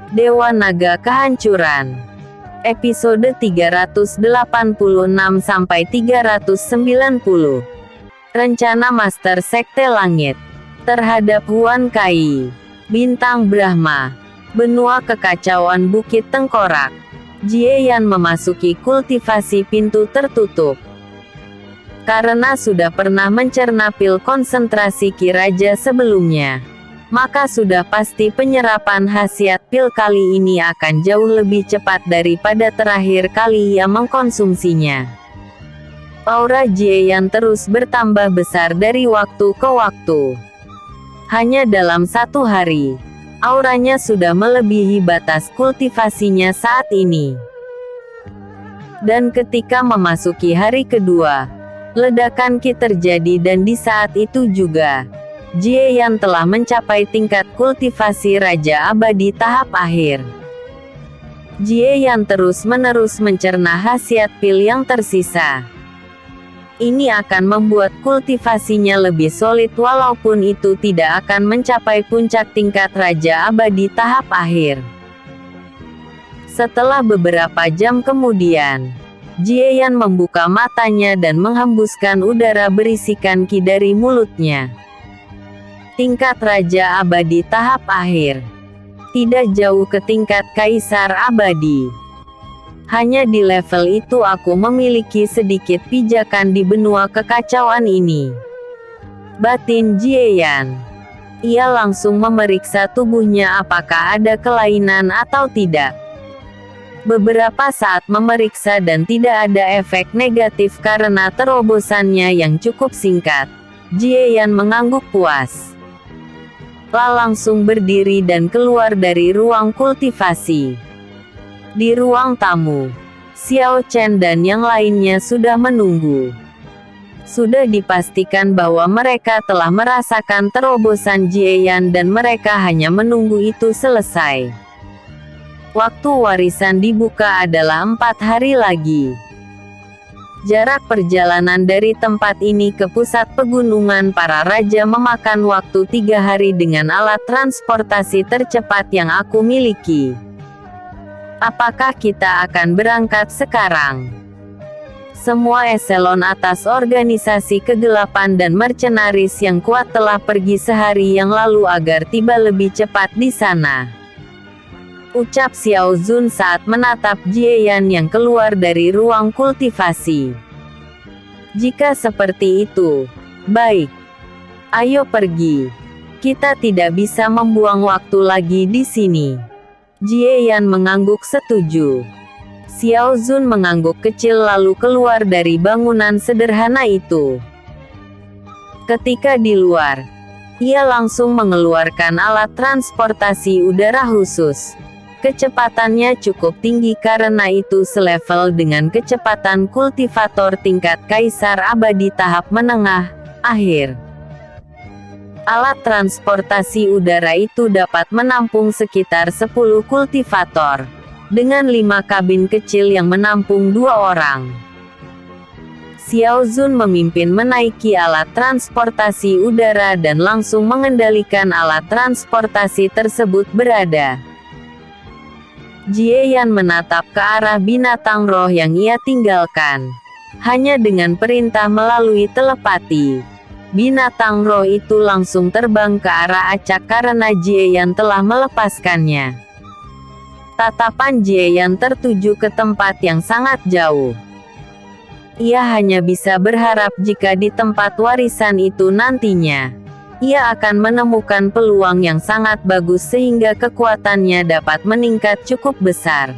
Dewa Naga Kehancuran. Episode 386-390. Rencana Master Sekte Langit terhadap Huan Kai. Bintang Brahma. Benua kekacauan Bukit Tengkorak. Jie Yan memasuki kultivasi pintu tertutup. Karena sudah pernah mencerna pil konsentrasi Ki Raja sebelumnya, maka sudah pasti penyerapan khasiat pil kali ini akan jauh lebih cepat daripada terakhir kali ia mengkonsumsinya. Aura Jie Yan terus bertambah besar dari waktu ke waktu. Hanya dalam satu hari, auranya sudah melebihi batas kultivasinya saat ini. Dan ketika memasuki hari kedua, ledakan Ki terjadi dan di saat itu juga, Jie Yan telah mencapai tingkat kultivasi Raja Abadi tahap akhir. Jie Yan terus-menerus mencerna khasiat pil yang tersisa. Ini akan membuat kultivasinya lebih solid walaupun itu tidak akan mencapai puncak tingkat Raja Abadi tahap akhir. Setelah beberapa jam kemudian, Jie Yan membuka matanya dan menghembuskan udara berisikan Ki dari mulutnya. Tingkat Raja Abadi tahap akhir. Tidak jauh ke tingkat Kaisar Abadi. Hanya di level itu aku memiliki sedikit pijakan di benua kekacauan ini. Batin Jie Yan. Ia langsung memeriksa tubuhnya apakah ada kelainan atau tidak. Beberapa saat memeriksa dan tidak ada efek negatif karena terobosannya yang cukup singkat, Jie Yan mengangguk puas. Langsung berdiri dan keluar dari ruang kultivasi. Di ruang tamu, Xiao Chen dan yang lainnya sudah menunggu. Sudah dipastikan bahwa mereka telah merasakan terobosan Jie Yan dan mereka hanya menunggu itu selesai. Waktu warisan dibuka adalah 4 hari lagi. Jarak perjalanan dari tempat ini ke pusat pegunungan para raja memakan waktu 3 hari dengan alat transportasi tercepat yang aku miliki. Apakah kita akan berangkat sekarang? Semua eselon atas organisasi kegelapan dan mercenaris yang kuat telah pergi sehari yang lalu agar tiba lebih cepat di sana. Ucap Xiao Zun saat menatap Jie Yan yang keluar dari ruang kultivasi. Jika seperti itu, baik. Ayo pergi. Kita tidak bisa membuang waktu lagi di sini. Jie Yan mengangguk setuju. Xiao Zun mengangguk kecil lalu keluar dari bangunan sederhana itu. Ketika di luar, ia langsung mengeluarkan alat transportasi udara khusus. Kecepatannya cukup tinggi karena itu selevel dengan kecepatan kultivator tingkat Kaisar Abadi tahap menengah, akhir. Alat transportasi udara itu dapat menampung sekitar 10 kultivator, dengan 5 kabin kecil yang menampung 2 orang. Xiao Zun memimpin menaiki alat transportasi udara dan langsung mengendalikan alat transportasi tersebut berada. Jie Yan menatap ke arah binatang roh yang ia tinggalkan. Hanya dengan perintah melalui telepati, binatang roh itu langsung terbang ke arah acak karena Jie Yan telah melepaskannya. Tatapan Jie Yan tertuju ke tempat yang sangat jauh. Ia hanya bisa berharap jika di tempat warisan itu nantinya, ia akan menemukan peluang yang sangat bagus sehingga kekuatannya dapat meningkat cukup besar.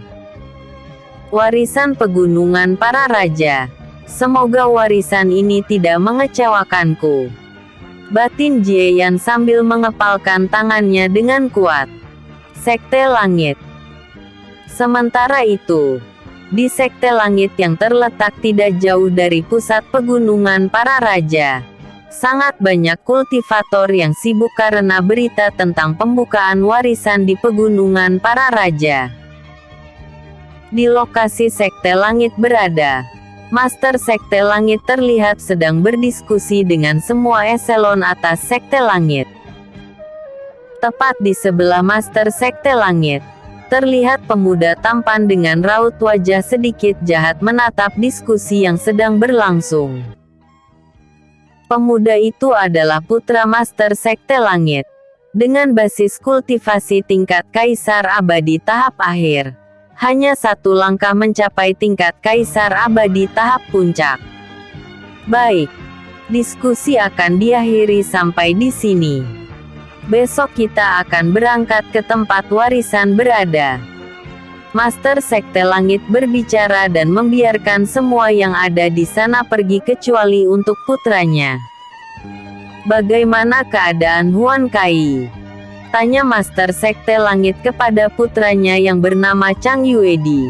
Warisan pegunungan para raja. Semoga warisan ini tidak mengecewakanku. Batin Jie Yan sambil mengepalkan tangannya dengan kuat. Sekte Langit. Sementara itu, di Sekte Langit yang terletak tidak jauh dari pusat pegunungan para raja, sangat banyak kultivator yang sibuk karena berita tentang pembukaan warisan di pegunungan para raja. Di lokasi Sekte Langit berada, Master Sekte Langit terlihat sedang berdiskusi dengan semua eselon atas Sekte Langit. Tepat di sebelah Master Sekte Langit, terlihat pemuda tampan dengan raut wajah sedikit jahat menatap diskusi yang sedang berlangsung. Pemuda itu adalah putra Master Sekte Langit, dengan basis kultivasi tingkat Kaisar Abadi tahap akhir. Hanya satu langkah mencapai tingkat Kaisar Abadi tahap puncak. Baik, diskusi akan diakhiri sampai di sini. Besok kita akan berangkat ke tempat warisan berada. Master Sekte Langit berbicara dan membiarkan semua yang ada di sana pergi kecuali untuk putranya. Bagaimana keadaan Huan Kai? Tanya Master Sekte Langit kepada putranya yang bernama Chang Yuedi.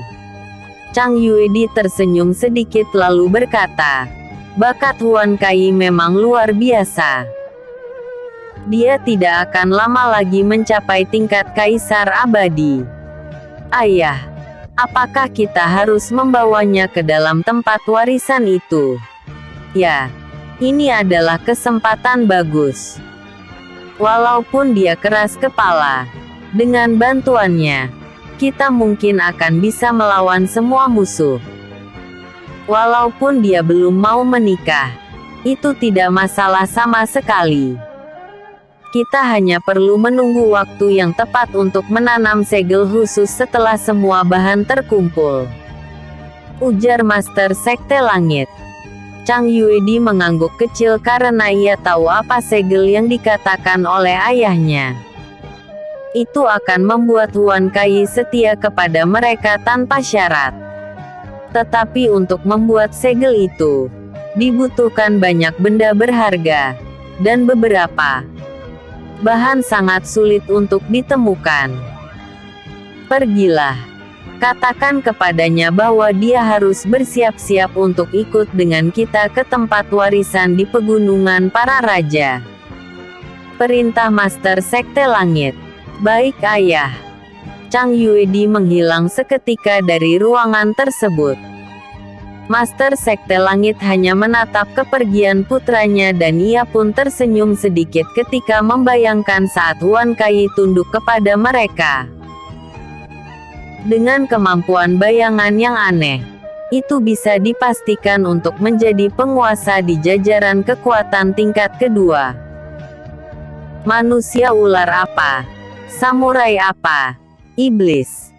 Chang Yuedi tersenyum sedikit lalu berkata, bakat Huan Kai memang luar biasa. Dia tidak akan lama lagi mencapai tingkat Kaisar Abadi. Ayah, apakah kita harus membawanya ke dalam tempat warisan itu? Ya, ini adalah kesempatan bagus. Walaupun dia keras kepala, dengan bantuannya, kita mungkin akan bisa melawan semua musuh. Walaupun dia belum mau menikah, itu tidak masalah sama sekali. Kita hanya perlu menunggu waktu yang tepat untuk menanam segel khusus setelah semua bahan terkumpul. Ujar Master Sekte Langit. Chang Yuedi mengangguk kecil karena ia tahu apa segel yang dikatakan oleh ayahnya. Itu akan membuat Huan Kai setia kepada mereka tanpa syarat. Tetapi untuk membuat segel itu, dibutuhkan banyak benda berharga, dan beberapa bahan sangat sulit untuk ditemukan. Pergilah. Katakan kepadanya bahwa dia harus bersiap-siap untuk ikut dengan kita ke tempat warisan di pegunungan para raja. Perintah Master Sekte Langit. Baik ayah. Chang Yuedi menghilang seketika dari ruangan tersebut. Master Sekte Langit hanya menatap kepergian putranya dan ia pun tersenyum sedikit ketika membayangkan saat Huan Kai tunduk kepada mereka. Dengan kemampuan bayangan yang aneh, itu bisa dipastikan untuk menjadi penguasa di jajaran kekuatan tingkat kedua. Manusia ular apa? Samurai apa? Iblis.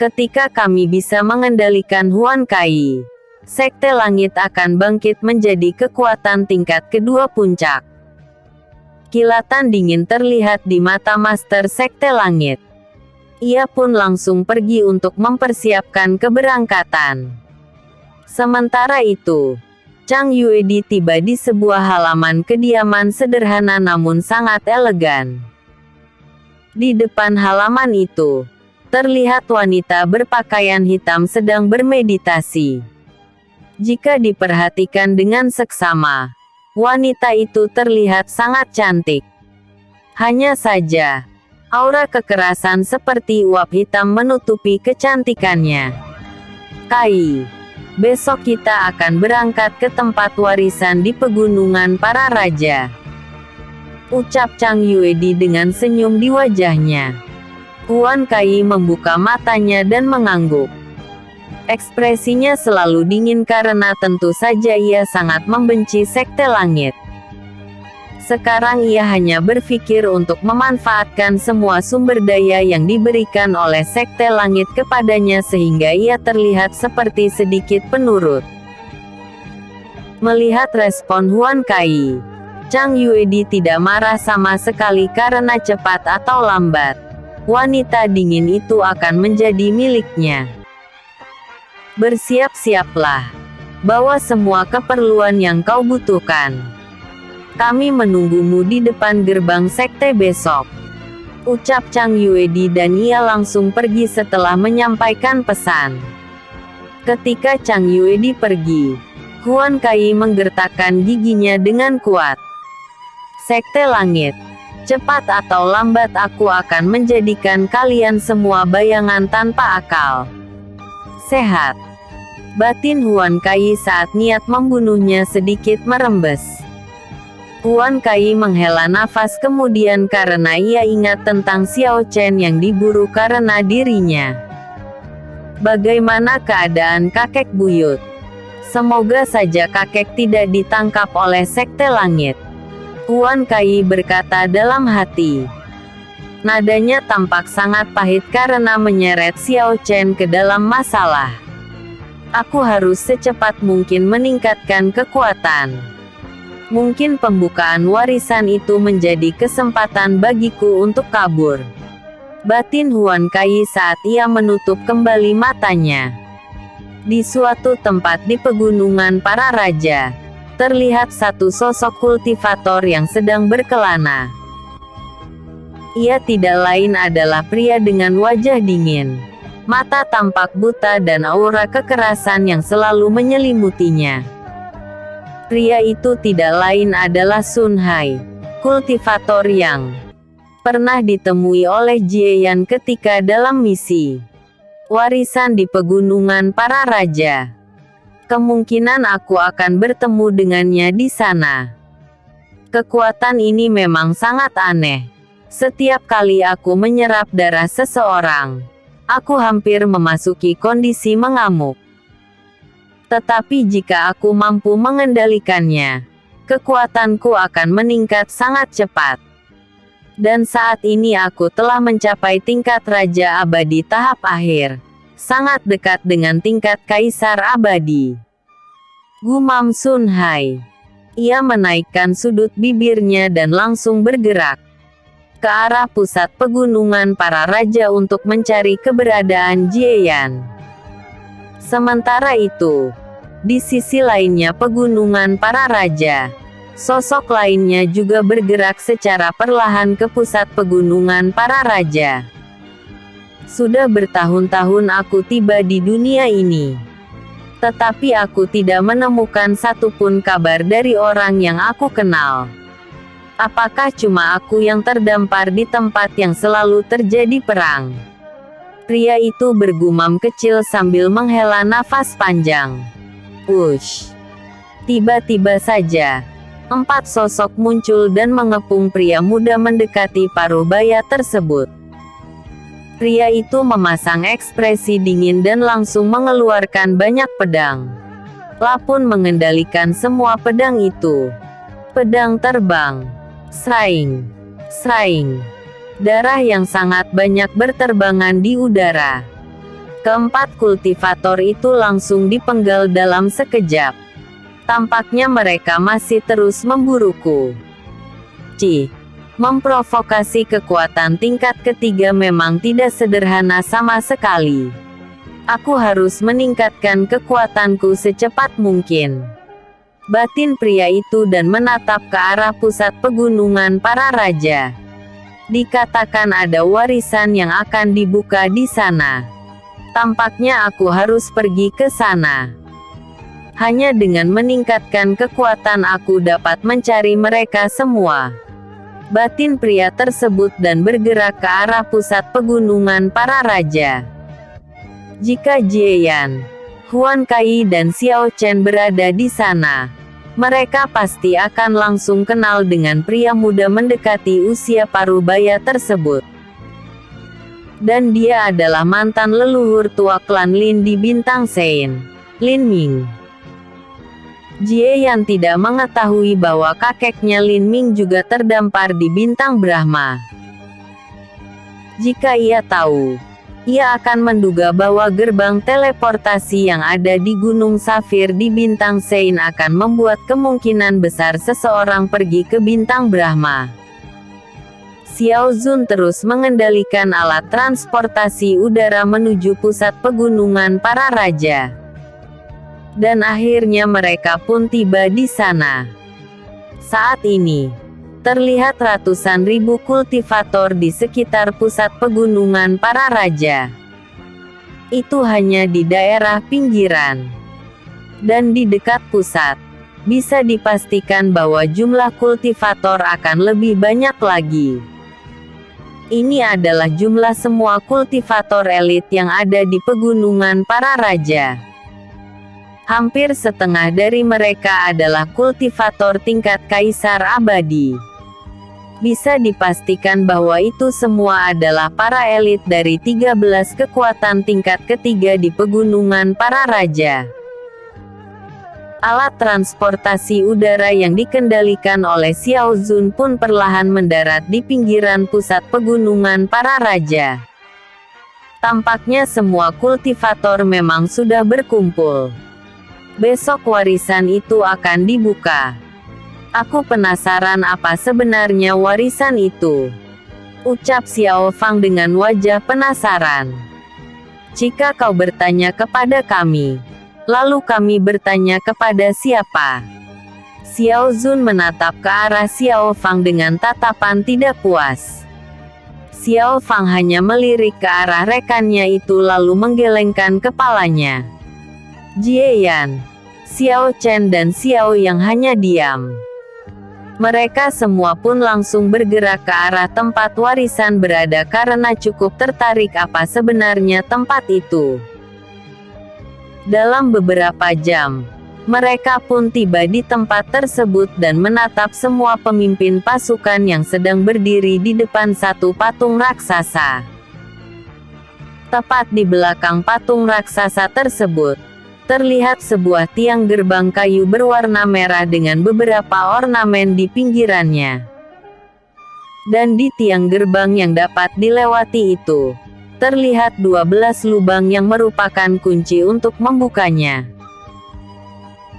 Ketika kami bisa mengendalikan Huan Kai, Sekte Langit akan bangkit menjadi kekuatan tingkat kedua puncak. Kilatan dingin terlihat di mata Master Sekte Langit. Ia pun langsung pergi untuk mempersiapkan keberangkatan. Sementara itu, Chang Yuedi tiba di sebuah halaman kediaman sederhana namun sangat elegan. Di depan halaman itu, terlihat wanita berpakaian hitam sedang bermeditasi. Jika diperhatikan dengan seksama, wanita itu terlihat sangat cantik. Hanya saja, aura kekerasan seperti uap hitam menutupi kecantikannya. Kai, besok kita akan berangkat ke tempat warisan di pegunungan para raja. Ucap Chang Yuedi dengan senyum di wajahnya. Huan Kai membuka matanya dan mengangguk. Ekspresinya selalu dingin karena tentu saja ia sangat membenci Sekte Langit. Sekarang ia hanya berpikir untuk memanfaatkan semua sumber daya yang diberikan oleh Sekte Langit kepadanya sehingga ia terlihat seperti sedikit penurut. Melihat respon Huan Kai, Chang Yuedi tidak marah sama sekali karena cepat atau lambat, wanita dingin itu akan menjadi miliknya. Bersiap-siaplah. Bawa semua keperluan yang kau butuhkan. Kami menunggumu di depan gerbang sekte besok. Ucap Chang Yuedi dan ia langsung pergi setelah menyampaikan pesan. Ketika Chang Yuedi pergi, Huan Kai menggertakkan giginya dengan kuat. Sekte Langit, cepat atau lambat aku akan menjadikan kalian semua bayangan tanpa akal. Sehat. Batin Huan Kai saat niat membunuhnya sedikit merembes. Huan Kai menghela nafas kemudian karena ia ingat tentang Xiao Chen yang diburu karena dirinya. Bagaimana keadaan kakek buyut? Semoga saja kakek tidak ditangkap oleh Sekte Langit. Huan Kai berkata dalam hati. Nadanya tampak sangat pahit karena menyeret Xiao Chen ke dalam masalah. Aku harus secepat mungkin meningkatkan kekuatan. Mungkin pembukaan warisan itu menjadi kesempatan bagiku untuk kabur. Batin Huan Kai saat ia menutup kembali matanya. Di suatu tempat di pegunungan para raja, terlihat satu sosok kultivator yang sedang berkelana. Ia tidak lain adalah pria dengan wajah dingin. Mata tampak buta dan aura kekerasan yang selalu menyelimutinya. Pria itu tidak lain adalah Sun Hai, kultivator yang pernah ditemui oleh Jie Yan ketika dalam misi warisan di pegunungan para raja. Kemungkinan aku akan bertemu dengannya di sana. Kekuatan ini memang sangat aneh. Setiap kali aku menyerap darah seseorang, aku hampir memasuki kondisi mengamuk. Tetapi jika aku mampu mengendalikannya, kekuatanku akan meningkat sangat cepat. Dan saat ini aku telah mencapai tingkat Raja Abadi tahap akhir, sangat dekat dengan tingkat Kaisar Abadi. Gumam Sun Hai. Ia menaikkan sudut bibirnya dan langsung bergerak ke arah pusat pegunungan para raja untuk mencari keberadaan Jie Yan. Sementara itu, di sisi lainnya pegunungan para raja, sosok lainnya juga bergerak secara perlahan ke pusat pegunungan para raja. Sudah bertahun-tahun aku tiba di dunia ini, tetapi aku tidak menemukan satupun kabar dari orang yang aku kenal. Apakah cuma aku yang terdampar di tempat yang selalu terjadi perang? Pria itu bergumam kecil sambil menghela nafas panjang. Wush! Tiba-tiba saja, 4 sosok muncul dan mengepung pria muda mendekati Parubaya tersebut. Pria itu memasang ekspresi dingin dan langsung mengeluarkan banyak pedang. Lapun mengendalikan semua pedang itu. Pedang terbang. Sraing, sraing. Darah yang sangat banyak berterbangan di udara. Keempat kultivator itu langsung dipenggal dalam sekejap. Tampaknya mereka masih terus memburuku. Memprovokasi kekuatan tingkat ketiga memang tidak sederhana sama sekali. Aku harus meningkatkan kekuatanku secepat mungkin. Batin pria itu dan menatap ke arah pusat pegunungan para raja. Dikatakan ada warisan yang akan dibuka di sana. Tampaknya aku harus pergi ke sana. Hanya dengan meningkatkan kekuatan aku dapat mencari mereka semua. Batin pria tersebut dan bergerak ke arah pusat pegunungan para raja. Jika Jie Yan, Huan Kai dan Xiao Chen berada di sana, mereka pasti akan langsung kenal dengan pria muda mendekati usia parubaya tersebut. Dan dia adalah mantan leluhur tua klan Lin di Bintang Sein, Lin Ming. Jie Yan tidak mengetahui bahwa kakeknya Lin Ming juga terdampar di Bintang Brahma. Jika ia tahu, ia akan menduga bahwa gerbang teleportasi yang ada di Gunung Safir di Bintang Sein akan membuat kemungkinan besar seseorang pergi ke Bintang Brahma. Xiao Zun terus mengendalikan alat transportasi udara menuju pusat pegunungan para raja. Dan akhirnya mereka pun tiba di sana. Saat ini, terlihat ratusan ribu kultivator di sekitar pusat pegunungan para raja. Itu hanya di daerah pinggiran. Dan di dekat pusat, bisa dipastikan bahwa jumlah kultivator akan lebih banyak lagi. Ini adalah jumlah semua kultivator elit yang ada di pegunungan para raja. Hampir setengah dari mereka adalah kultivator tingkat kaisar abadi. Bisa dipastikan bahwa itu semua adalah para elit dari 13 kekuatan tingkat ketiga di pegunungan para raja. Alat transportasi udara yang dikendalikan oleh Xiao Zun pun perlahan mendarat di pinggiran pusat pegunungan para raja. Tampaknya semua kultivator memang sudah berkumpul. Besok warisan itu akan dibuka. Aku penasaran apa sebenarnya warisan itu, ucap Xiao Fang dengan wajah penasaran. Jika kau bertanya kepada kami, lalu kami bertanya kepada siapa? Xiao Zun menatap ke arah Xiao Fang dengan tatapan tidak puas. Xiao Fang hanya melirik ke arah rekannya itu lalu menggelengkan kepalanya. Jie Yan, Xiao Chen dan Xiao Yang hanya diam. Mereka semua pun langsung bergerak ke arah tempat warisan berada karena cukup tertarik apa sebenarnya tempat itu. Dalam beberapa jam, mereka pun tiba di tempat tersebut dan menatap semua pemimpin pasukan yang sedang berdiri di depan satu patung raksasa. Tepat di belakang patung raksasa tersebut, terlihat sebuah tiang gerbang kayu berwarna merah dengan beberapa ornamen di pinggirannya. Dan di tiang gerbang yang dapat dilewati itu, terlihat 12 lubang yang merupakan kunci untuk membukanya.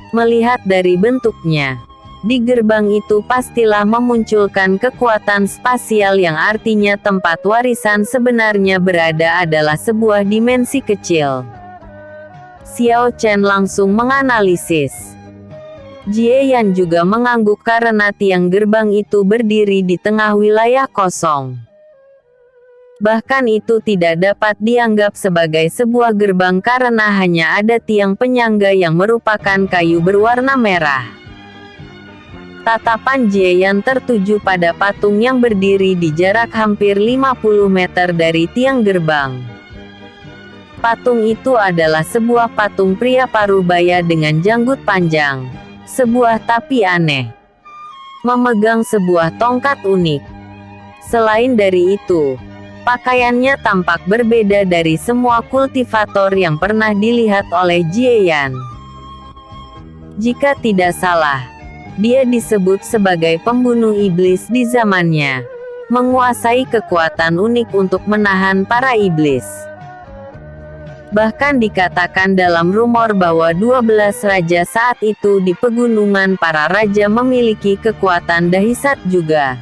Melihat dari bentuknya, di gerbang itu pastilah memunculkan kekuatan spasial yang artinya tempat warisan sebenarnya berada adalah sebuah dimensi kecil. Xiao Chen langsung menganalisis. Jie Yan juga mengangguk karena tiang gerbang itu berdiri di tengah wilayah kosong. Bahkan itu tidak dapat dianggap sebagai sebuah gerbang karena hanya ada tiang penyangga yang merupakan kayu berwarna merah. Tatapan Jie Yan tertuju pada patung yang berdiri di jarak hampir 50 meter dari tiang gerbang. Patung itu adalah sebuah patung pria parubaya dengan janggut panjang, sebuah tapi aneh, memegang sebuah tongkat unik. Selain dari itu, pakaiannya tampak berbeda dari semua kultivator yang pernah dilihat oleh Jie Yan. Jika tidak salah, dia disebut sebagai pembunuh iblis di zamannya, menguasai kekuatan unik untuk menahan para iblis. Bahkan dikatakan dalam rumor bahwa 12 raja saat itu di pegunungan para raja memiliki kekuatan dahsyat juga.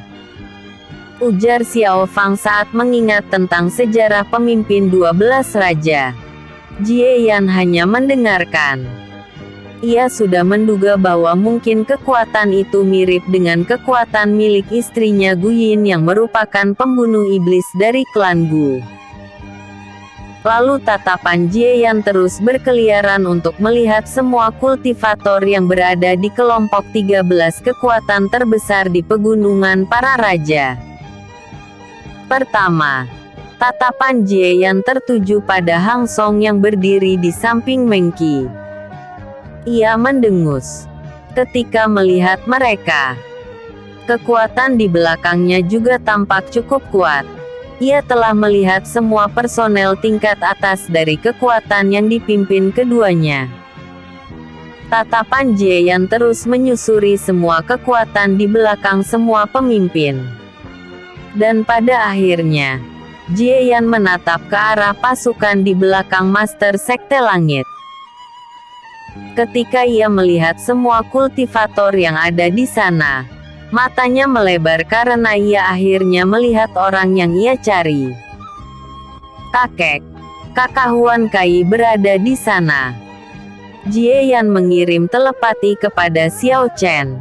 Ujar Xiao Fang saat mengingat tentang sejarah pemimpin 12 raja. Jie Yan hanya mendengarkan. Ia sudah menduga bahwa mungkin kekuatan itu mirip dengan kekuatan milik istrinya Gu Yin yang merupakan pembunuh iblis dari klan Gu. Lalu tatapan Jie Yan terus berkeliaran untuk melihat semua kultivator yang berada di kelompok 13 kekuatan terbesar di pegunungan para raja. Pertama, tatapan Jie Yan tertuju pada Hang Song yang berdiri di samping Meng Qi. Ia mendengus ketika melihat mereka. Kekuatan di belakangnya juga tampak cukup kuat. Ia telah melihat semua personel tingkat atas dari kekuatan yang dipimpin keduanya. Tatapan Jie Yan terus menyusuri semua kekuatan di belakang semua pemimpin. Dan pada akhirnya, Jie Yan menatap ke arah pasukan di belakang Master Sekte Langit. Ketika ia melihat semua kultivator yang ada di sana, matanya melebar karena ia akhirnya melihat orang yang ia cari. Kakak Huan Kai berada di sana. Jie Yan mengirim telepati kepada Xiao Chen.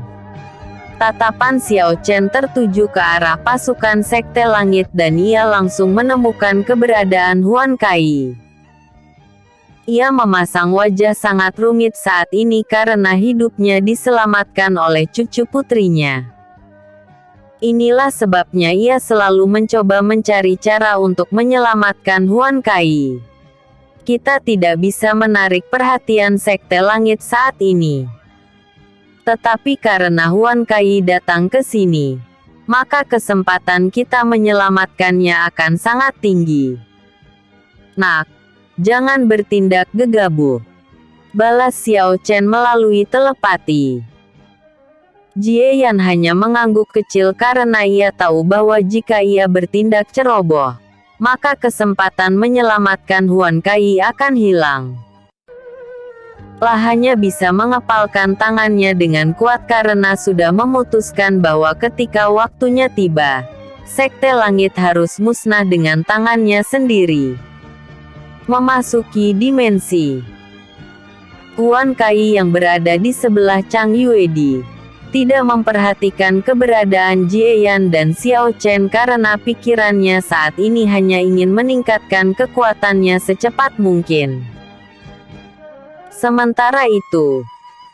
Tatapan Xiao Chen tertuju ke arah pasukan Sekte Langit dan ia langsung menemukan keberadaan Huan Kai. Ia memasang wajah sangat rumit saat ini karena hidupnya diselamatkan oleh cucu putrinya. Inilah sebabnya ia selalu mencoba mencari cara untuk menyelamatkan Huan Kai. kita tidak bisa menarik perhatian Sekte Langit saat ini. Tetapi karena Huan Kai datang ke sini, maka kesempatan kita menyelamatkannya akan sangat tinggi. Nak, jangan bertindak gegabah, balas Xiao Chen melalui telepati. Jie Yan hanya mengangguk kecil karena ia tahu bahwa jika ia bertindak ceroboh, maka kesempatan menyelamatkan Huan Kai akan hilang. Hanya bisa mengepalkan tangannya dengan kuat karena sudah memutuskan bahwa ketika waktunya tiba, Sekte Langit harus musnah dengan tangannya sendiri. Memasuki dimensi. Huan Kai yang berada di sebelah Chang Yuedi tidak memperhatikan keberadaan Jie Yan dan Xiao Chen karena pikirannya saat ini hanya ingin meningkatkan kekuatannya secepat mungkin. Sementara itu,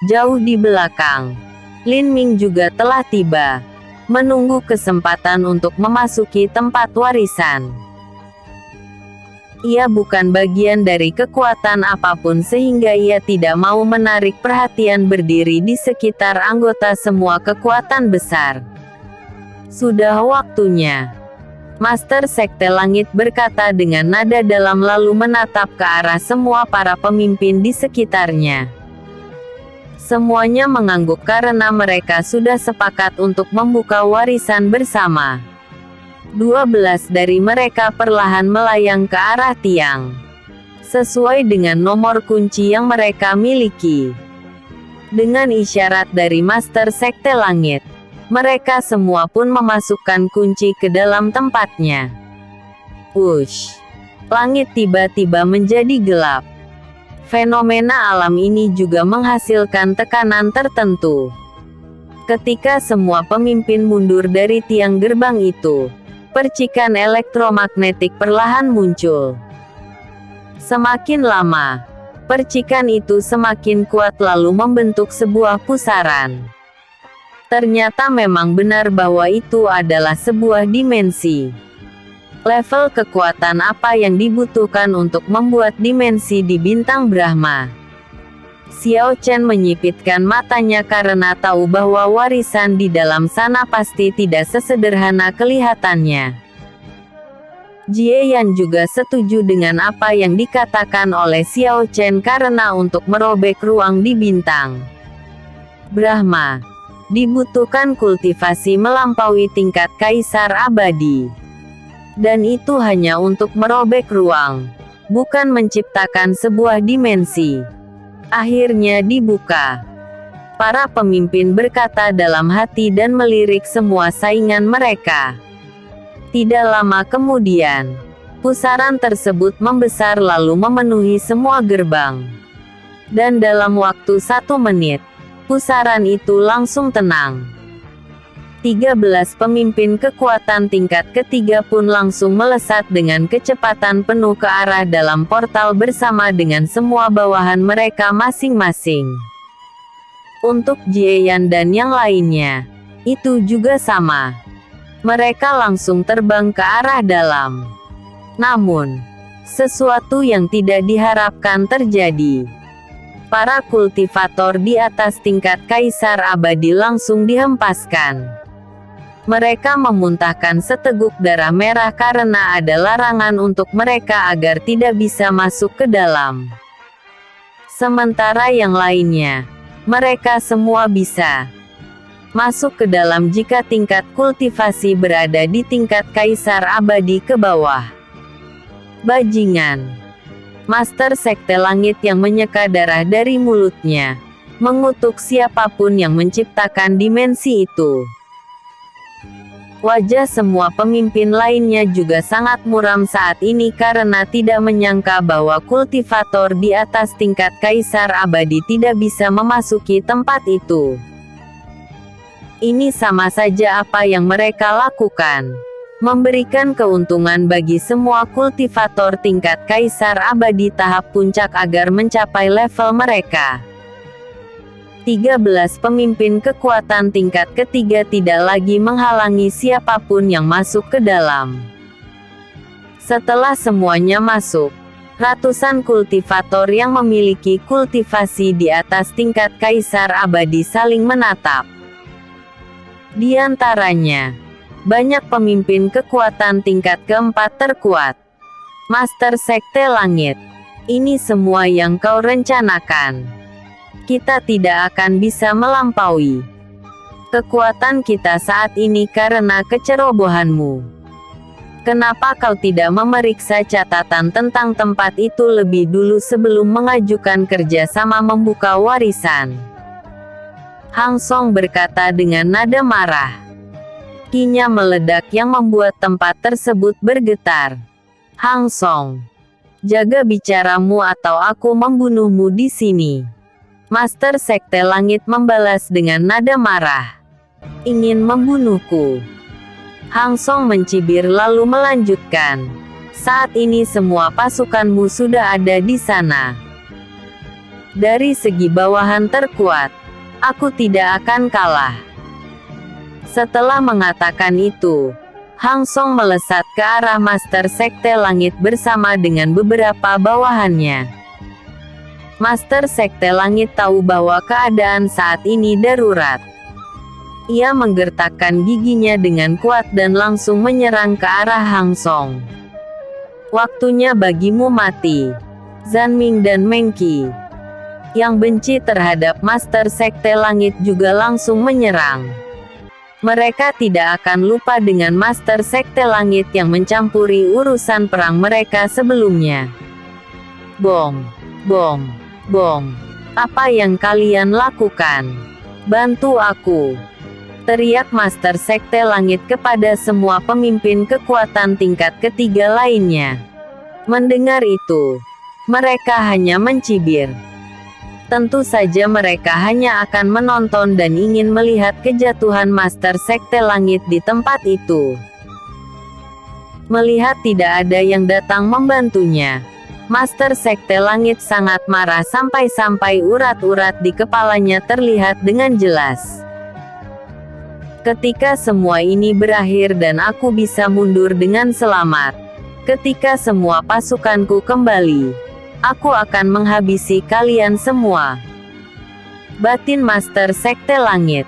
jauh di belakang, Lin Ming juga telah tiba, menunggu kesempatan untuk memasuki tempat warisan. Ia bukan bagian dari kekuatan apapun sehingga ia tidak mau menarik perhatian berdiri di sekitar anggota semua kekuatan besar. Sudah waktunya. Master Sekte Langit berkata dengan nada dalam lalu menatap ke arah semua para pemimpin di sekitarnya. Semuanya mengangguk karena mereka sudah sepakat untuk membuka warisan bersama. 12 dari mereka perlahan melayang ke arah tiang, sesuai dengan nomor kunci yang mereka miliki. Dengan isyarat dari Master Sekte Langit, mereka semua pun memasukkan kunci ke dalam tempatnya. Wush! Langit tiba-tiba menjadi gelap. Fenomena alam ini juga menghasilkan tekanan tertentu. Ketika semua pemimpin mundur dari tiang gerbang itu, percikan elektromagnetik perlahan muncul. Semakin lama, percikan itu semakin kuat lalu membentuk sebuah pusaran. Ternyata memang benar bahwa itu adalah sebuah dimensi. Level kekuatan apa yang dibutuhkan untuk membuat dimensi di bintang Brahma? Xiao Chen menyipitkan matanya karena tahu bahwa warisan di dalam sana pasti tidak sesederhana kelihatannya. Jie Yan juga setuju dengan apa yang dikatakan oleh Xiao Chen karena untuk merobek ruang di bintang Brahma, dibutuhkan kultivasi melampaui tingkat Kaisar Abadi. Dan itu hanya untuk merobek ruang, bukan menciptakan sebuah dimensi. Akhirnya dibuka. Para pemimpin berkata dalam hati dan melirik semua saingan mereka. Tidak lama kemudian, pusaran tersebut membesar lalu memenuhi semua gerbang. Dan dalam waktu 1 menit, pusaran itu langsung tenang. 13 pemimpin kekuatan tingkat ketiga pun langsung melesat dengan kecepatan penuh ke arah dalam portal bersama dengan semua bawahan mereka masing-masing. Untuk Jie Yan dan yang lainnya, itu juga sama. Mereka langsung terbang ke arah dalam. Namun, sesuatu yang tidak diharapkan terjadi. Para kultivator di atas tingkat Kaisar Abadi langsung dihempaskan. Mereka memuntahkan seteguk darah merah karena ada larangan untuk mereka agar tidak bisa masuk ke dalam. Sementara yang lainnya, mereka semua bisa masuk ke dalam jika tingkat kultivasi berada di tingkat Kaisar Abadi ke bawah. Bajingan! Master Sekte Langit yang menyeka darah dari mulutnya, mengutuk siapapun yang menciptakan dimensi itu. Wajah semua pemimpin lainnya juga sangat muram saat ini karena tidak menyangka bahwa kultivator di atas tingkat Kaisar Abadi tidak bisa memasuki tempat itu. Ini sama saja apa yang mereka lakukan. Memberikan keuntungan bagi semua kultivator tingkat Kaisar Abadi tahap puncak agar mencapai level mereka. 13 pemimpin kekuatan tingkat ketiga tidak lagi menghalangi siapapun yang masuk ke dalam. Setelah semuanya masuk, Ratusan kultivator yang memiliki kultivasi di atas tingkat kaisar abadi saling menatap. Di antaranya, banyak pemimpin kekuatan tingkat keempat terkuat. Master Sekte Langit, ini semua yang kau rencanakan. Kita tidak akan bisa melampaui kekuatan kita saat ini karena kecerobohanmu. Kenapa kau tidak memeriksa catatan tentang tempat itu lebih dulu sebelum mengajukan kerjasama membuka warisan? Hang Song berkata dengan nada marah. Kinya meledak yang membuat tempat tersebut bergetar. Hang Song, jaga bicaramu atau aku membunuhmu di sini. Master Sekte Langit membalas dengan nada marah. Ingin membunuhku? Hang Song mencibir lalu melanjutkan. Saat ini semua pasukanmu sudah ada di sana. Dari segi bawahan terkuat, aku tidak akan kalah. Setelah mengatakan itu, Hang Song melesat ke arah Master Sekte Langit bersama dengan beberapa bawahannya. Master Sekte Langit tahu bahwa keadaan saat ini darurat. Ia menggertakkan giginya dengan kuat dan langsung menyerang ke arah Hang Song. Waktunya bagimu mati. Zanming dan Meng Qi, yang benci terhadap Master Sekte Langit, juga langsung menyerang. Mereka tidak akan lupa dengan Master Sekte Langit yang mencampuri urusan perang mereka sebelumnya. Bom, bom, bom. Apa yang kalian lakukan? Bantu aku! Teriak Master Sekte Langit kepada semua pemimpin kekuatan tingkat ketiga lainnya. Mendengar itu, mereka hanya mencibir. Tentu saja mereka hanya akan menonton dan ingin melihat kejatuhan Master Sekte Langit di tempat itu. Melihat tidak ada yang datang membantunya, Master Sekte Langit sangat marah sampai-sampai urat-urat di kepalanya terlihat dengan jelas. Ketika semua ini berakhir dan aku bisa mundur dengan selamat, ketika semua pasukanku kembali, aku akan menghabisi kalian semua. Batin Master Sekte Langit.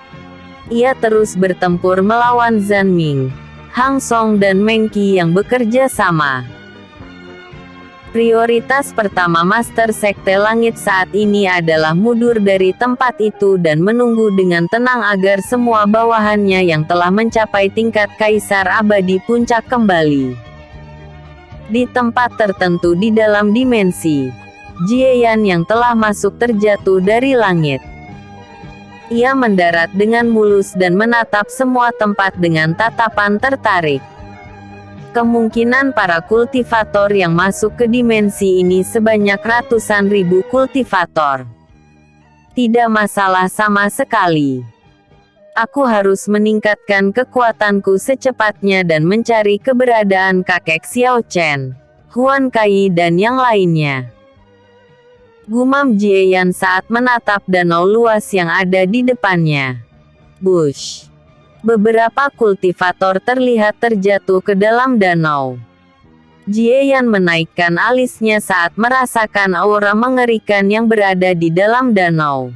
Ia terus bertempur melawan Zanming, Hang Song dan Meng Qi yang bekerja sama. Prioritas pertama Master Sekte Langit saat ini adalah mundur dari tempat itu dan menunggu dengan tenang agar semua bawahannya yang telah mencapai tingkat Kaisar Abadi Puncak kembali. Di tempat tertentu di dalam dimensi, Jieyan yang telah masuk terjatuh dari langit. Ia mendarat dengan mulus dan menatap semua tempat dengan tatapan tertarik. Kemungkinan para kultivator yang masuk ke dimensi ini sebanyak ratusan ribu kultivator. Tidak masalah sama sekali. Aku harus meningkatkan kekuatanku secepatnya dan mencari keberadaan kakek Xiao Chen, Huan Kai dan yang lainnya. Gumam Jieyan saat menatap danau luas yang ada di depannya. Bush. Beberapa kultivator terlihat terjatuh ke dalam danau. Jieyan menaikkan alisnya saat merasakan aura mengerikan yang berada di dalam danau.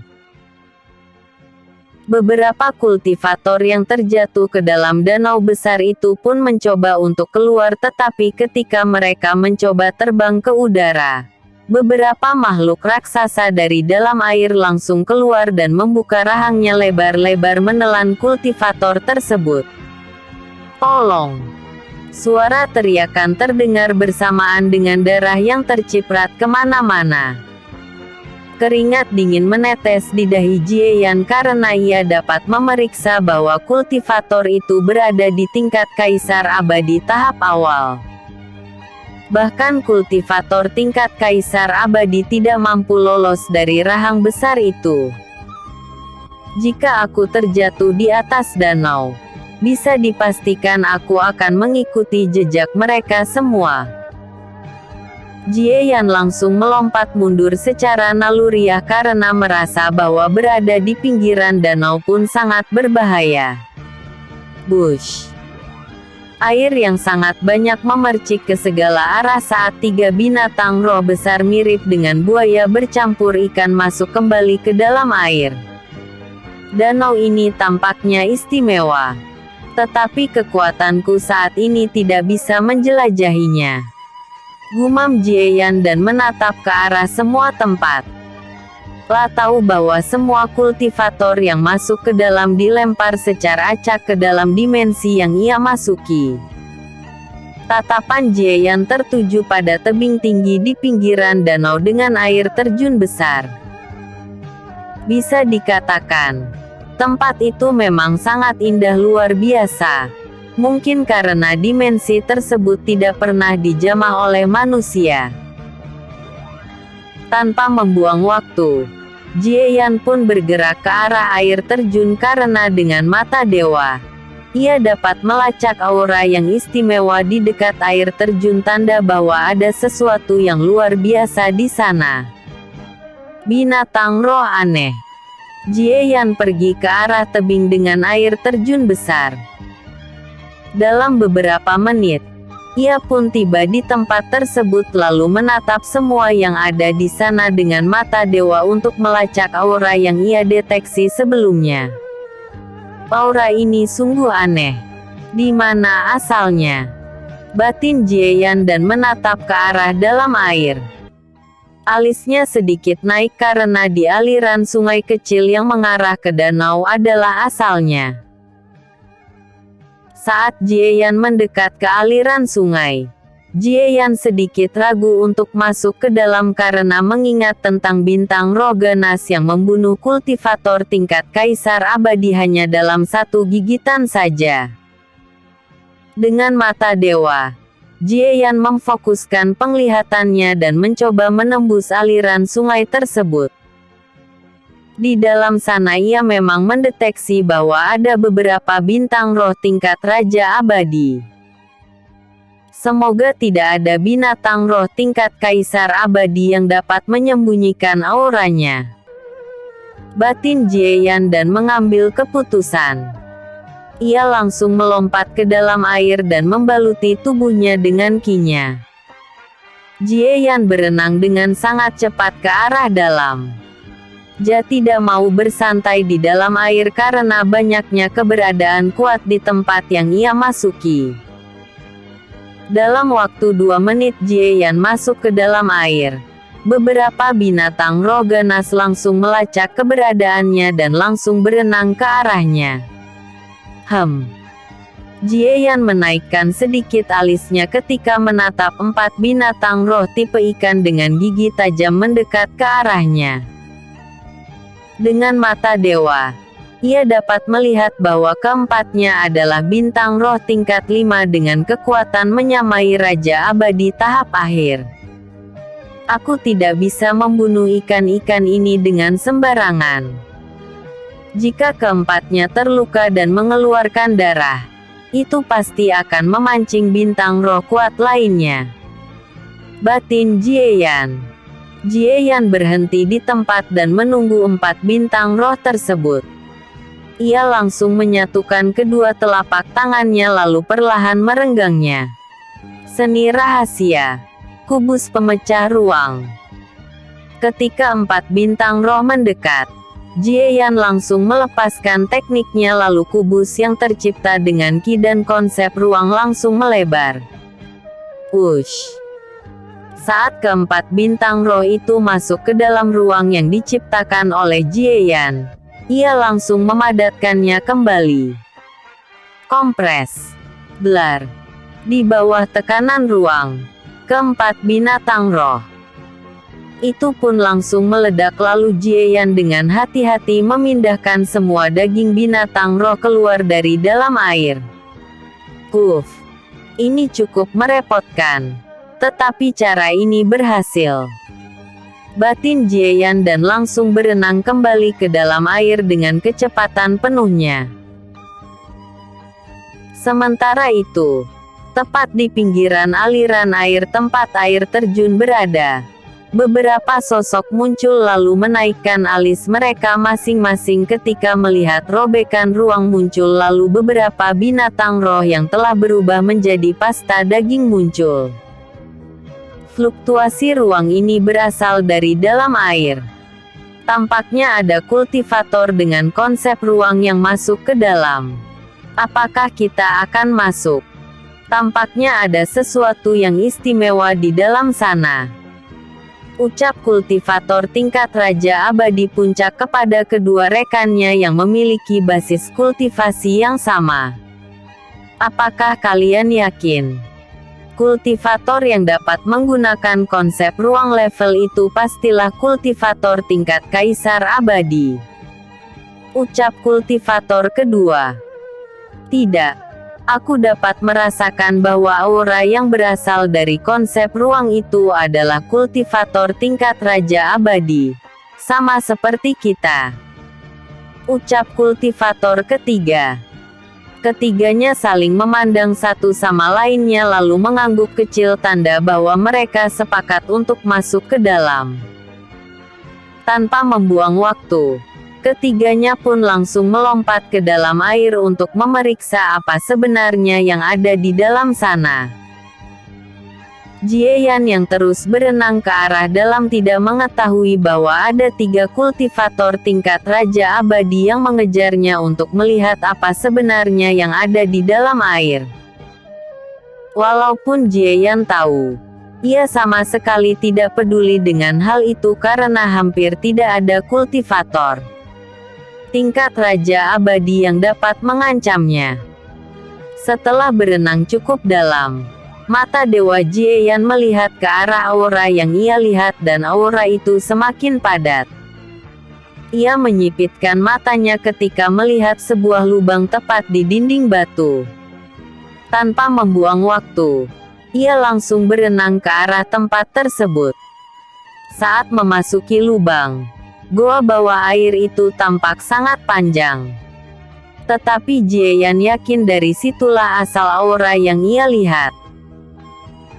Beberapa kultivator yang terjatuh ke dalam danau besar itu pun mencoba untuk keluar, tetapi ketika mereka mencoba terbang ke udara, beberapa makhluk raksasa dari dalam air langsung keluar dan membuka rahangnya lebar-lebar menelan kultivator tersebut. Tolong! Suara teriakan terdengar bersamaan dengan darah yang terciprat kemana-mana. Keringat dingin menetes di dahi Jieyan karena ia dapat memeriksa bahwa kultivator itu berada di tingkat Kaisar Abadi tahap awal. Bahkan kultivator tingkat Kaisar Abadi tidak mampu lolos dari rahang besar itu. Jika aku terjatuh di atas danau, bisa dipastikan aku akan mengikuti jejak mereka semua. Jieyan langsung melompat mundur secara naluriah karena merasa bahwa berada di pinggiran danau pun sangat berbahaya. Bush. Air yang sangat banyak memercik ke segala arah saat tiga binatang roh besar mirip dengan buaya bercampur ikan masuk kembali ke dalam air. Danau ini tampaknya istimewa. Tetapi kekuatanku saat ini tidak bisa menjelajahinya. Gumam Jieyan dan menatap ke arah semua tempat. La tahu bahwa semua kultivator yang masuk ke dalam dilempar secara acak ke dalam dimensi yang ia masuki. Tatapan Jieyan tertuju pada tebing tinggi di pinggiran danau dengan air terjun besar. Bisa dikatakan, tempat itu memang sangat indah luar biasa. Mungkin karena dimensi tersebut tidak pernah dijamah oleh manusia. Tanpa membuang waktu, Jieyan pun bergerak ke arah air terjun karena dengan mata dewa, ia dapat melacak aura yang istimewa di dekat air terjun, tanda bahwa ada sesuatu yang luar biasa di sana. Binatang roh aneh. Jieyan pergi ke arah tebing dengan air terjun besar. Dalam beberapa menit, ia pun tiba di tempat tersebut lalu menatap semua yang ada di sana dengan mata dewa untuk melacak aura yang ia deteksi sebelumnya. Aura ini sungguh aneh. Di mana asalnya? Batin Jieyan dan menatap ke arah dalam air. Alisnya sedikit naik karena di aliran sungai kecil yang mengarah ke danau adalah asalnya. Saat Jieyan mendekat ke aliran sungai, Jieyan sedikit ragu untuk masuk ke dalam karena mengingat tentang bintang roh ganas yang membunuh kultivator tingkat kaisar abadi hanya dalam satu gigitan saja. Dengan mata dewa, Jieyan memfokuskan penglihatannya dan mencoba menembus aliran sungai tersebut. Di dalam sana ia memang mendeteksi bahwa ada beberapa bintang roh tingkat raja abadi. Semoga tidak ada binatang roh tingkat kaisar abadi yang dapat menyembunyikan auranya. Batin Jieyan dan mengambil keputusan. Ia langsung melompat ke dalam air dan membaluti tubuhnya dengan kinya. Jieyan berenang dengan sangat cepat ke arah dalam. Dia tidak mau bersantai di dalam air karena banyaknya keberadaan kuat di tempat yang ia masuki. Dalam waktu 2 menit Jieyan masuk ke dalam air. Beberapa binatang roh ganas langsung melacak keberadaannya dan langsung berenang ke arahnya. Jieyan menaikkan sedikit alisnya ketika menatap 4 binatang roh tipe ikan dengan gigi tajam mendekat ke arahnya. Dengan mata dewa, ia dapat melihat bahwa keempatnya adalah bintang roh tingkat 5 dengan kekuatan menyamai Raja Abadi tahap akhir. Aku tidak bisa membunuh ikan-ikan ini dengan sembarangan. Jika keempatnya terluka dan mengeluarkan darah, itu pasti akan memancing bintang roh kuat lainnya. Batin Jieyan. Jieyan berhenti di tempat dan menunggu 4 bintang roh tersebut. Ia langsung menyatukan kedua telapak tangannya lalu perlahan merenggangnya. Seni rahasia. Kubus pemecah ruang. Ketika 4 bintang roh mendekat, Jieyan langsung melepaskan tekniknya lalu kubus yang tercipta dengan ki dan konsep ruang langsung melebar. Wush. Saat keempat bintang roh itu masuk ke dalam ruang yang diciptakan oleh Jieyan, ia langsung memadatkannya kembali. Kompres. Blar. Di bawah tekanan ruang, keempat binatang roh itu pun langsung meledak lalu Jieyan dengan hati-hati memindahkan semua daging binatang roh keluar dari dalam air. Ini cukup merepotkan. Tetapi cara ini berhasil. Batin Jieyan dan langsung berenang kembali ke dalam air dengan kecepatan penuhnya. Sementara itu, tepat di pinggiran aliran air tempat air terjun berada, Beberapa sosok muncul lalu menaikkan alis mereka masing-masing ketika melihat robekan ruang muncul, lalu beberapa binatang roh yang telah berubah menjadi pasta daging muncul. Fluktuasi ruang ini berasal dari dalam air. Tampaknya ada kultivator dengan konsep ruang yang masuk ke dalam. Apakah kita akan masuk? Tampaknya ada sesuatu yang istimewa di dalam sana. Ucap kultivator tingkat Raja Abadi Puncak kepada kedua rekannya yang memiliki basis kultivasi yang sama. Apakah kalian yakin? Kultivator yang dapat menggunakan konsep ruang level itu pastilah kultivator tingkat Kaisar Abadi. Ucap kultivator kedua. Tidak. Aku dapat merasakan bahwa aura yang berasal dari konsep ruang itu adalah kultivator tingkat Raja Abadi. Sama seperti kita. Ucap kultivator ketiga. Ketiganya saling memandang satu sama lainnya lalu mengangguk kecil, tanda bahwa mereka sepakat untuk masuk ke dalam. Tanpa membuang waktu, ketiganya pun langsung melompat ke dalam air untuk memeriksa apa sebenarnya yang ada di dalam sana. Jieyan yang terus berenang ke arah dalam tidak mengetahui bahwa ada 3 kultivator tingkat Raja Abadi yang mengejarnya untuk melihat apa sebenarnya yang ada di dalam air. Walaupun Jieyan tahu, ia sama sekali tidak peduli dengan hal itu karena hampir tidak ada kultivator tingkat Raja Abadi yang dapat mengancamnya. Setelah berenang cukup dalam, mata Dewa Jieyan melihat ke arah aura yang ia lihat dan aura itu semakin padat. Ia menyipitkan matanya ketika melihat sebuah lubang tepat di dinding batu. Tanpa membuang waktu, ia langsung berenang ke arah tempat tersebut. Saat memasuki lubang, goa bawah air itu tampak sangat panjang. Tetapi Jieyan yakin dari situlah asal aura yang ia lihat.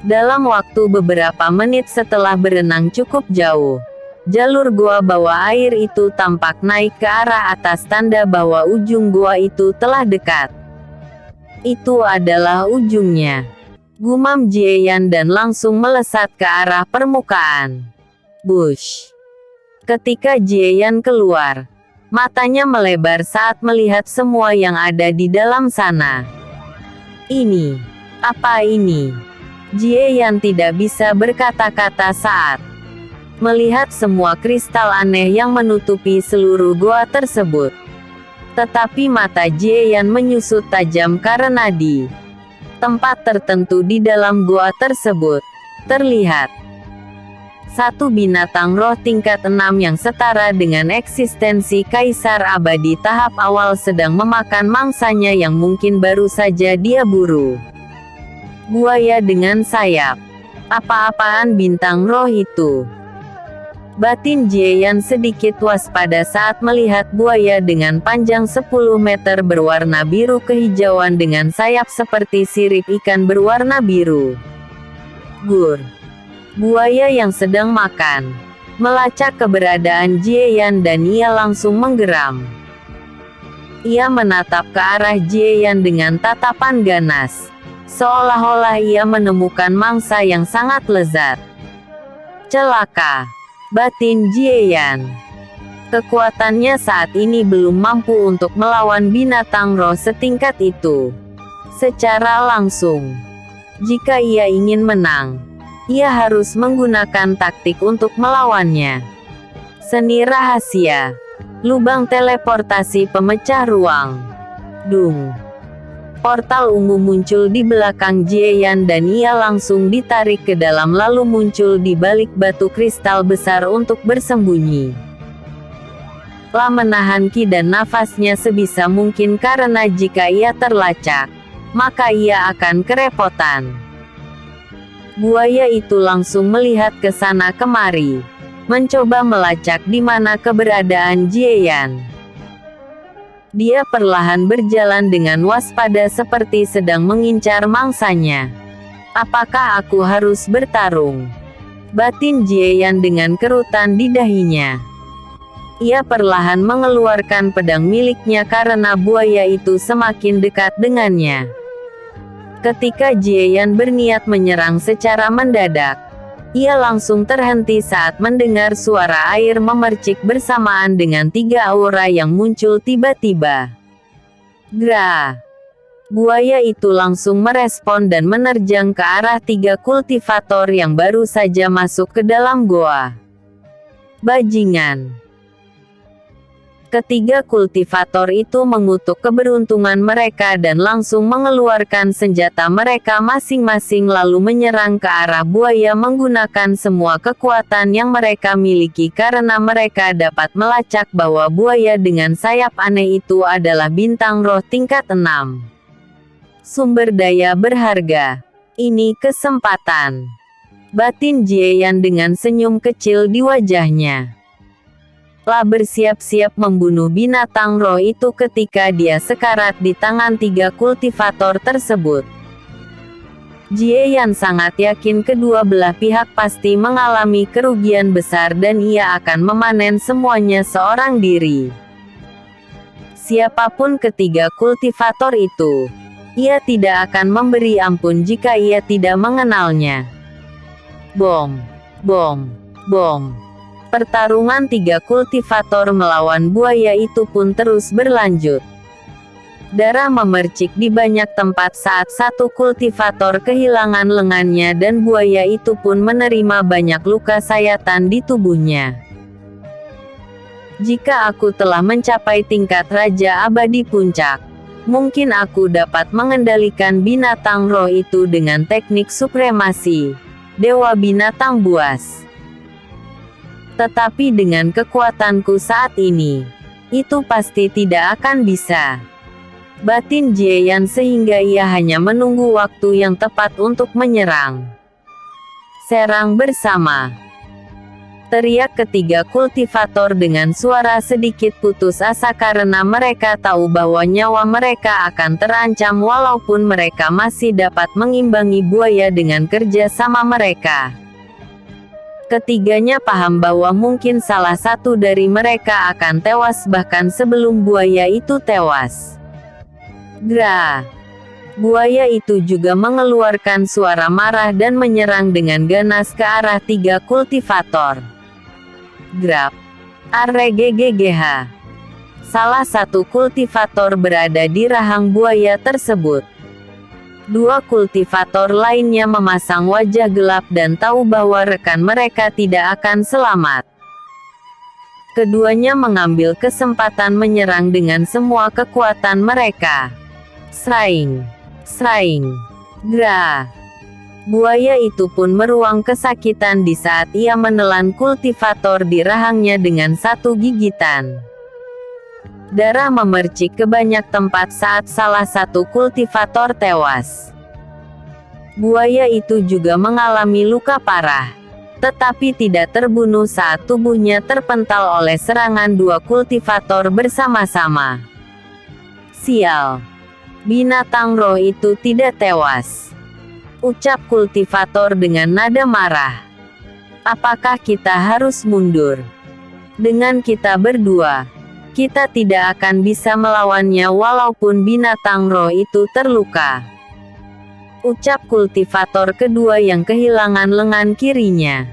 Dalam waktu beberapa menit setelah berenang cukup jauh, jalur goa bawah air itu tampak naik ke arah atas, tanda bahwa ujung goa itu telah dekat. Itu adalah ujungnya, gumam Jieyan dan langsung melesat ke arah permukaan. Bush. Ketika Jieyan keluar, matanya melebar saat melihat semua yang ada di dalam sana. Ini, apa ini? Jieyan tidak bisa berkata-kata saat melihat semua kristal aneh yang menutupi seluruh goa tersebut. Tetapi mata Jieyan menyusut tajam karena di tempat tertentu di dalam goa tersebut terlihat satu binatang roh tingkat 6 yang setara dengan eksistensi Kaisar Abadi tahap awal sedang memakan mangsanya yang mungkin baru saja dia buru. Buaya dengan sayap. Apa-apaan bintang roh itu? Batin Jieyan sedikit waspada saat melihat buaya dengan panjang 10 meter berwarna biru kehijauan dengan sayap seperti sirip ikan berwarna biru. Gur. Buaya yang sedang makan. Melacak keberadaan Jieyan dan ia langsung menggeram. Ia menatap ke arah Jieyan dengan tatapan ganas. Seolah-olah ia menemukan mangsa yang sangat lezat. Celaka. Batin Jieyan. Kekuatannya saat ini belum mampu untuk melawan binatang roh setingkat itu secara langsung. Jika ia ingin menang, ia harus menggunakan taktik untuk melawannya. Seni rahasia. Lubang teleportasi pemecah ruang. Dung. Portal ungu muncul di belakang Jieyan dan ia langsung ditarik ke dalam lalu muncul di balik batu kristal besar untuk bersembunyi. La menahan ki dan nafasnya sebisa mungkin karena jika ia terlacak, maka ia akan kerepotan. Buaya itu langsung melihat ke sana kemari, mencoba melacak di mana keberadaan Jieyan. Dia perlahan berjalan dengan waspada seperti sedang mengincar mangsanya. Apakah aku harus bertarung? batin Jieyan dengan kerutan di dahinya. Ia perlahan mengeluarkan pedang miliknya karena buaya itu semakin dekat dengannya. Ketika Jieyan berniat menyerang secara mendadak, ia langsung terhenti saat mendengar suara air memercik bersamaan dengan 3 aura yang muncul tiba-tiba. Gra! Buaya itu langsung merespon dan menerjang ke arah 3 kultivator yang baru saja masuk ke dalam goa. Bajingan! Ketiga kultivator itu mengutuk keberuntungan mereka dan langsung mengeluarkan senjata mereka masing-masing lalu menyerang ke arah buaya menggunakan semua kekuatan yang mereka miliki karena mereka dapat melacak bahwa buaya dengan sayap aneh itu adalah bintang roh tingkat 6. Sumber daya berharga. Ini kesempatan. Batin Jieyan dengan senyum kecil di wajahnya. Lah bersiap-siap membunuh binatang roh itu ketika dia sekarat di tangan 3 kultivator tersebut. Jieyan sangat yakin kedua belah pihak pasti mengalami kerugian besar dan ia akan memanen semuanya seorang diri. Siapapun ketiga kultivator itu, ia tidak akan memberi ampun jika ia tidak mengenalnya. Bom, bom, bom. Pertarungan 3 kultivator melawan buaya itu pun terus berlanjut. Darah memercik di banyak tempat saat satu kultivator kehilangan lengannya dan buaya itu pun menerima banyak luka sayatan di tubuhnya. Jika aku telah mencapai tingkat Raja Abadi Puncak, mungkin aku dapat mengendalikan binatang roh itu dengan teknik supremasi, Dewa Binatang Buas. Tetapi dengan kekuatanku saat ini, itu pasti tidak akan bisa. Batin Jieyan sehingga ia hanya menunggu waktu yang tepat untuk menyerang. Serang bersama! Teriak ketiga kultivator dengan suara sedikit putus asa karena mereka tahu bahwa nyawa mereka akan terancam walaupun mereka masih dapat mengimbangi buaya dengan kerja sama mereka. Ketiganya paham bahwa mungkin salah satu dari mereka akan tewas bahkan sebelum buaya itu tewas. Gra! Buaya itu juga mengeluarkan suara marah dan menyerang dengan ganas ke arah 3 kultivator. Grab! Arreggggh! Salah satu kultivator berada di rahang buaya tersebut. 2 kultivator lainnya memasang wajah gelap dan tahu bahwa rekan mereka tidak akan selamat. Keduanya mengambil kesempatan menyerang dengan semua kekuatan mereka. Sraing! Sraing! Gra! Buaya itu pun meruang kesakitan di saat ia menelan kultivator di rahangnya dengan satu gigitan. Darah memercik ke banyak tempat saat salah satu kultivator tewas. Buaya itu juga mengalami luka parah, tetapi tidak terbunuh saat tubuhnya terpental oleh serangan 2 kultivator bersama-sama. Sial! Binatang roh itu tidak tewas, ucap kultivator dengan nada marah. Apakah kita harus mundur? Dengan kita berdua, kita tidak akan bisa melawannya walaupun binatang roh itu terluka, ucap kultivator kedua yang kehilangan lengan kirinya.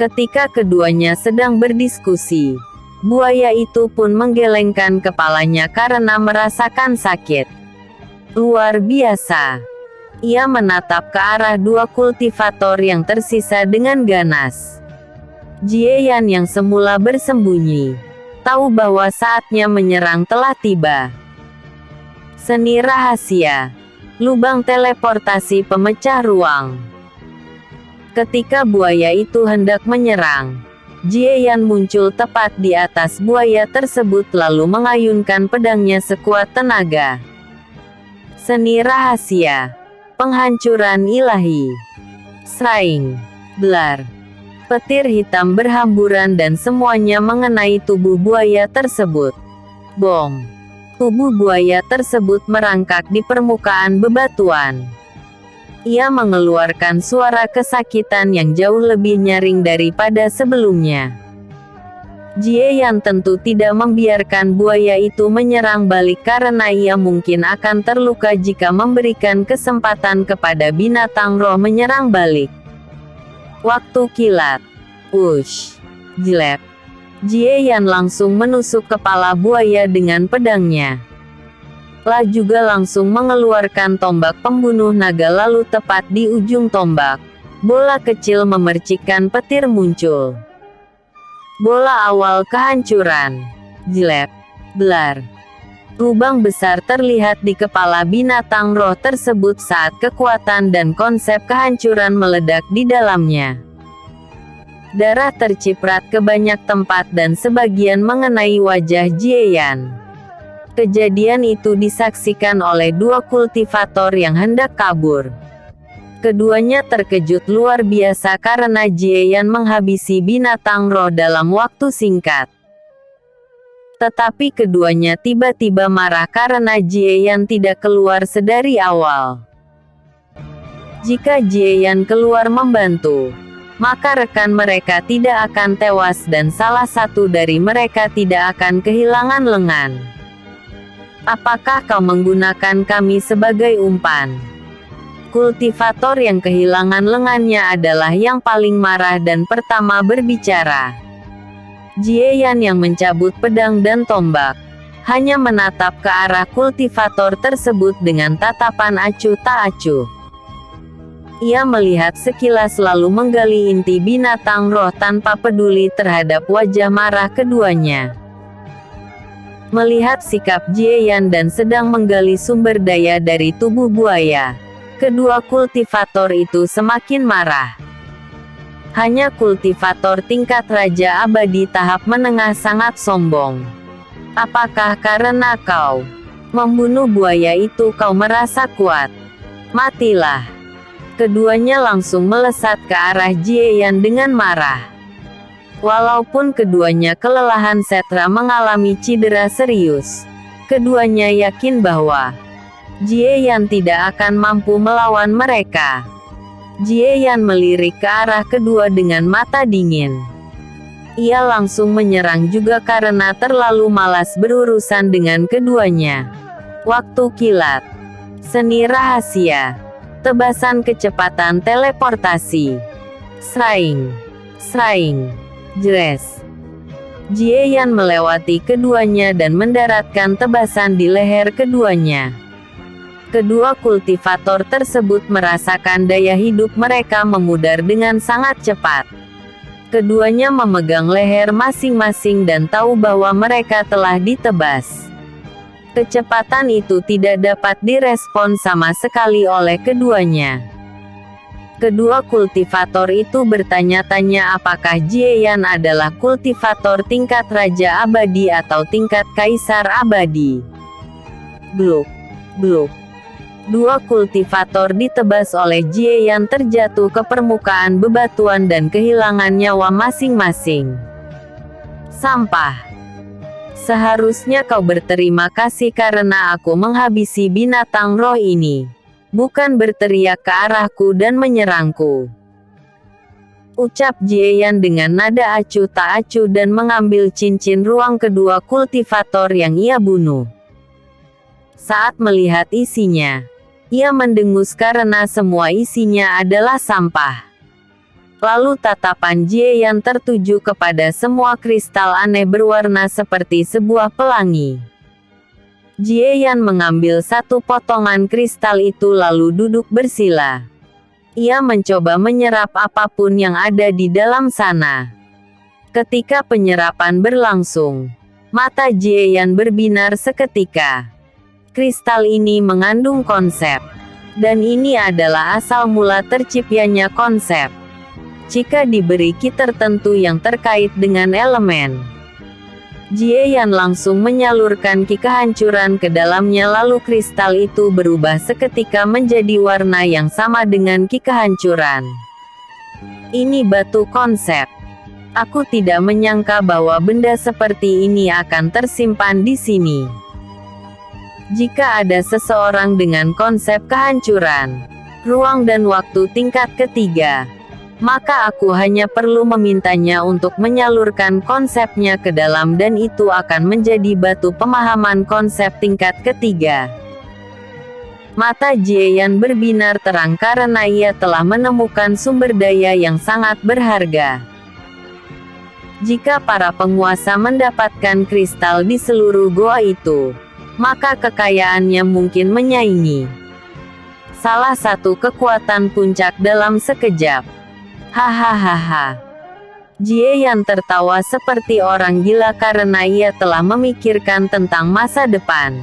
Ketika keduanya sedang berdiskusi, buaya itu pun menggelengkan kepalanya karena merasakan sakit. Luar biasa. Ia menatap ke arah 2 kultivator yang tersisa dengan ganas. Jieyan yang semula bersembunyi, tahu bahwa saatnya menyerang telah tiba. Seni rahasia. Lubang teleportasi pemecah ruang. Ketika buaya itu hendak menyerang, Jieyan muncul tepat di atas buaya tersebut lalu mengayunkan pedangnya sekuat tenaga. Seni rahasia. Penghancuran ilahi. Sraing! Blar! Petir hitam berhamburan dan semuanya mengenai tubuh buaya tersebut. Bom! Tubuh buaya tersebut merangkak di permukaan bebatuan. Ia mengeluarkan suara kesakitan yang jauh lebih nyaring daripada sebelumnya. Jie Yan tentu tidak membiarkan buaya itu menyerang balik karena ia mungkin akan terluka jika memberikan kesempatan kepada binatang roh menyerang balik. Waktu kilat. Wush. Jelek. Jie Yan langsung menusuk kepala buaya dengan pedangnya. La juga langsung mengeluarkan tombak pembunuh naga lalu tepat di ujung tombak. Bola kecil memercikkan petir muncul. Bola awal kehancuran. Jelek. Blar. Lubang besar terlihat di kepala binatang roh tersebut saat kekuatan dan konsep kehancuran meledak di dalamnya. Darah terciprat ke banyak tempat dan sebagian mengenai wajah Jie Yan. Kejadian itu disaksikan oleh dua kultivator yang hendak kabur. Keduanya terkejut luar biasa karena Jie Yan menghabisi binatang roh dalam waktu singkat. Tetapi keduanya tiba-tiba marah karena Jie Yan tidak keluar sedari awal. Jika Jie Yan keluar membantu, maka rekan mereka tidak akan tewas dan salah satu dari mereka tidak akan kehilangan lengan. Apakah kau menggunakan kami sebagai umpan? Kultivator yang kehilangan lengannya adalah yang paling marah dan pertama berbicara. Jie Yan yang mencabut pedang dan tombak, hanya menatap ke arah kultivator tersebut dengan tatapan acuh tak acuh. Ia melihat sekilas lalu menggali inti binatang roh tanpa peduli terhadap wajah marah keduanya. Melihat sikap Jie Yan dan sedang menggali sumber daya dari tubuh buaya, kedua kultivator itu semakin marah. Hanya kultivator tingkat Raja Abadi tahap menengah sangat sombong. Apakah karena kau membunuh buaya itu kau merasa kuat? Matilah. Keduanya langsung melesat ke arah Jie Yan dengan marah. Walaupun keduanya kelelahan setra mengalami cedera serius, keduanya yakin bahwa Jie Yan tidak akan mampu melawan mereka. Jie Yan melirik ke arah kedua dengan mata dingin. Ia langsung menyerang juga karena terlalu malas berurusan dengan keduanya. Waktu kilat. Seni rahasia. Tebasan kecepatan teleportasi. Sraing. Sraing. Jres. Jie Yan melewati keduanya dan mendaratkan tebasan di leher keduanya. Kedua kultivator tersebut merasakan daya hidup mereka memudar dengan sangat cepat. Keduanya memegang leher masing-masing dan tahu bahwa mereka telah ditebas. Kecepatan itu tidak dapat direspon sama sekali oleh keduanya. Kedua kultivator itu bertanya-tanya apakah Jie Yan adalah kultivator tingkat Raja Abadi atau tingkat Kaisar Abadi. Bluk. Bluk. Dua kultivator ditebas oleh Jie Yan terjatuh ke permukaan bebatuan dan kehilangan nyawa masing-masing. Sampah. Seharusnya kau berterima kasih karena aku menghabisi binatang roh ini. Bukan berteriak ke arahku dan menyerangku. Ucap Jie Yan dengan nada acuh tak acuh dan mengambil cincin ruang kedua kultivator yang ia bunuh. Saat melihat isinya, ia mendengus karena semua isinya adalah sampah. Lalu tatapan Jie Yan tertuju kepada semua kristal aneh berwarna seperti sebuah pelangi. Jie Yan mengambil satu potongan kristal itu lalu duduk bersila. Ia mencoba menyerap apapun yang ada di dalam sana. Ketika penyerapan berlangsung, mata Jie Yan berbinar seketika. Kristal ini mengandung konsep. Dan ini adalah asal mula terciptanya konsep. Jika diberi ki tertentu yang terkait dengan elemen, Jie Yan langsung menyalurkan ki kehancuran ke dalamnya lalu kristal itu berubah seketika menjadi warna yang sama dengan ki kehancuran. Ini batu konsep. Aku tidak menyangka bahwa benda seperti ini akan tersimpan di sini. Jika ada seseorang dengan konsep kehancuran, ruang dan waktu tingkat ketiga. Maka aku hanya perlu memintanya untuk menyalurkan konsepnya ke dalam dan itu akan menjadi batu pemahaman konsep tingkat ketiga. Mata Jiayan berbinar terang karena ia telah menemukan sumber daya yang sangat berharga. Jika para penguasa mendapatkan kristal di seluruh goa itu, maka kekayaannya mungkin menyaingi salah satu kekuatan puncak dalam sekejap. Hahaha. Jiayan tertawa seperti orang gila karena ia telah memikirkan tentang masa depan.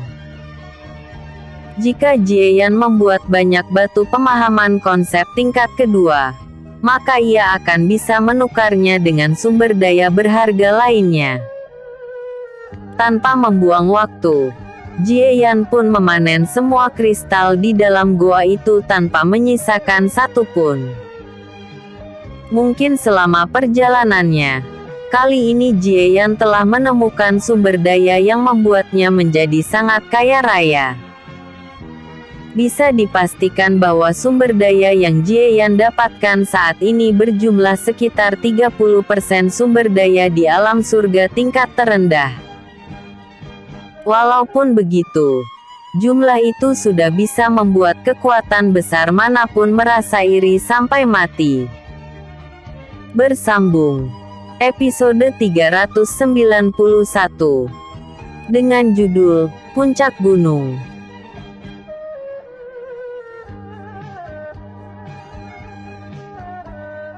Jika Jiayan membuat banyak batu pemahaman konsep tingkat kedua, maka ia akan bisa menukarnya dengan sumber daya berharga lainnya. Tanpa membuang waktu, Jiayan pun memanen semua kristal di dalam goa itu tanpa menyisakan satupun. Mungkin selama perjalanannya, kali ini Jiayan telah menemukan sumber daya yang membuatnya menjadi sangat kaya raya. Bisa dipastikan bahwa sumber daya yang Jiayan dapatkan saat ini berjumlah sekitar 30% sumber daya di alam surga tingkat terendah. Walaupun begitu, jumlah itu sudah bisa membuat kekuatan besar manapun merasa iri sampai mati. Bersambung. Episode 391. Dengan judul, Puncak Gunung.